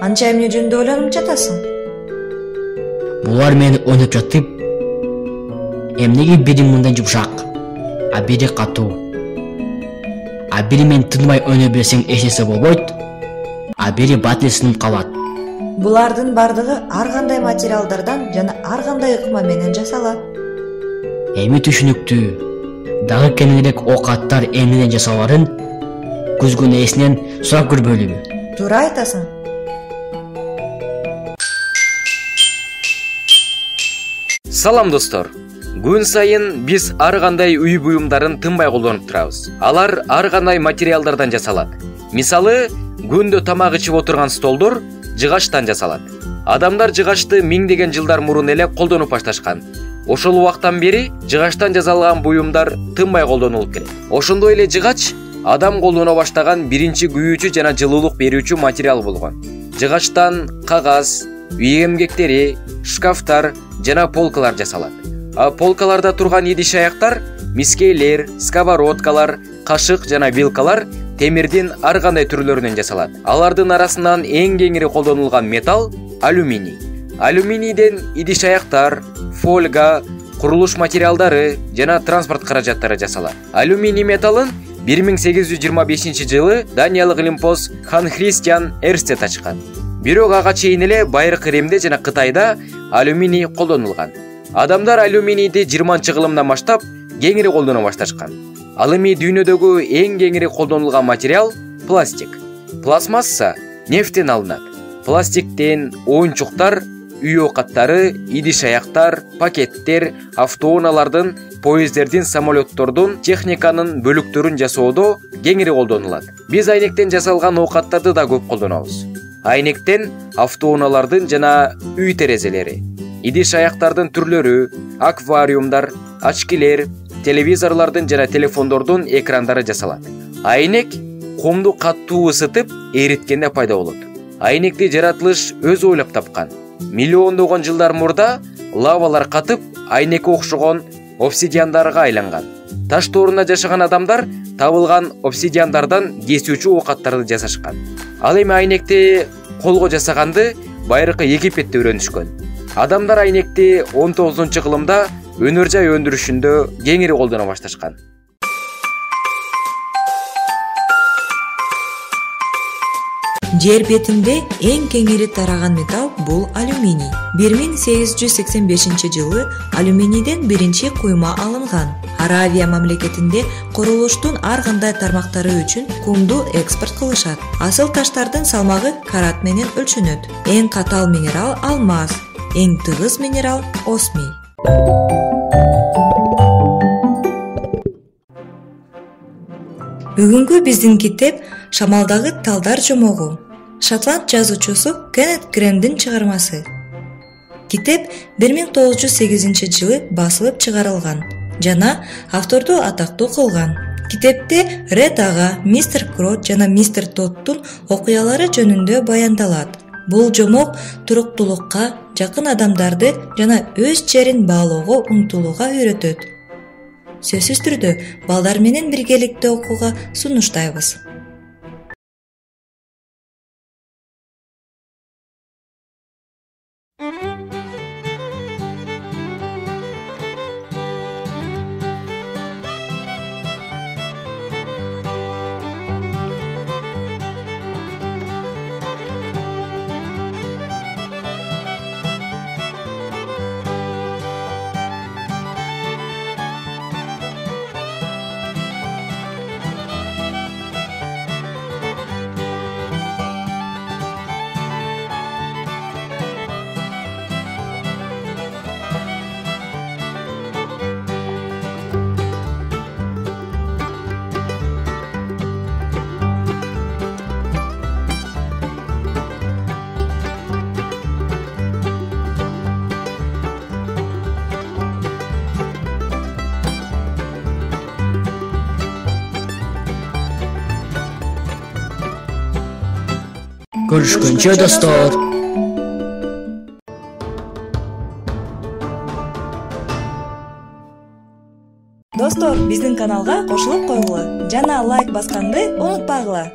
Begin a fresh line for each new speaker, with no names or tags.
Анча эмне жөнүндө ойлонуп жатасың?
Булар мени ойноп жатып, эмнеге бири мындай жумшак, а бири катуу, а бири мен тынбай ойной берсең эчесе болбойт, а бири батылсынып калат.
Булардын бардыгы ар кандай материалдардан жана ар кандай ыкма менен жасалат.
Эми түшүнүктүү. Дагы кененирээк оокаттар эмнеден жасаларын көзгөн ээсинен сурап көрбөйлүбү?
Туура айтасың.
Салам достор. Күн сайын биз ар кандай үй буюмдарын тынбай колдонуп турабыз. Алар ар кандай материалдардан жасалат. Мисалы, күндө тамак ичип отурган столдор жыгачтан жасалат. Адамдар жыгачты миңдеген жылдар мурун эле колдонуп башташкан. Ошол убактан бери жыгачтан жасалган буюмдар тынбай колдонулуп келет. Ошондой эле жыгач адам колдоно баштаган биринчи күйүүчү жана жылуулук берүүчү материал болгон. Жыгачтан кагаз, үй эмгектери, шкафтар жана полкалар жасалат. А полкаларда турган идиш аяктар, мискейлер, сковородкалар, кашык жана вилкалар темирдин ар кандай түрлөрүнөн жасалат. Алардын арасынан эң кеңири колдонулган металл алюминий. Алюминийден идиш аяктар, фольга, курулуш материалдары жана транспорт каражаттары жасалат. Алюминий металлын 1825 жылы Даниялык илимпоз Хан Христиан Эрстед ачкан. Бирок ага чейин эле Байыркы Римде жана Кытайда алюминий колдонулган. Адамдар алюминийди 20-кылымдан баштап кеңири колдоно башташкан. Ал эми дүйнөдөгү эң кеңири колдонулган материал пластик. Пластмасса нефттен алынат. Пластиктен оюнчуктар, үй оокаттары, идиш аяктар, пакеттер, автоунаалардын, поезддердин, самолеттордун, техниканын бөлүктөрүн жасоодо кеңири колдонулат. Биз айнектен жасалган оокаттарды да көп колдонобуз. Айнектен автоунаалардын жана үй терезелери, идиш аяктардын түрлөрү, аквариумдар, очкилер, телевизорлордун жана телефондордун экрандары жасалат. Айнек комду катуу ысытып, эриткенде пайда болот. Айнекти жаратылыш өзү ойлоп тапкан. Миллиондогон жылдар мурда лавалар катып, айнекке окшогон обсидиандарга айланган. Таш тоорунда жашаган адамдар табылган обсидиандардан кесүүчү оокаттарды жасашкан. Ал эми айнекти колго жасаганды Байыркы Египетте үйрөнүшкөн. Адамдар айнекти 19-кылымда өнөр жай өндүрүшүндө кеңири колдоно башташкан.
Жер бетинде эң кеңири тараган металл бул алюминий. 1885 жылы алюминийден биринчи куйма алынган. Аравия мамлекетинде курулуштун ар кандай тармактары үчүн кумду экспорт кылышат. Асыл таштардын салмагы карат менен өлчөнөт. Эң катал минерал алмаз, эң тыгыз минерал осмий. Бүгүнкү биздин китеп Шамалдагы талдар жомогу. Шотланд жазуучусу Кеннет Грэмдин чыгармасы. Китеп 1908 жылы басылып чыгарылган жана авторду атактуу кылган. Китепте Ред ага, мистер Крот жана мистер Тоддун окуялары жөнүндө баяндалат. Бул жомок туруктуулукка, жакын адамдарды жана өз жерин баалоого умтулууга үйрөтөт. Сөзсүз түрдө балдар менен биргеликте окууга сунуштайбыз.
Görüşkөнчө достор.
Достор, биздин каналга кошулуп койгула жана лайк басканды унутпагыла.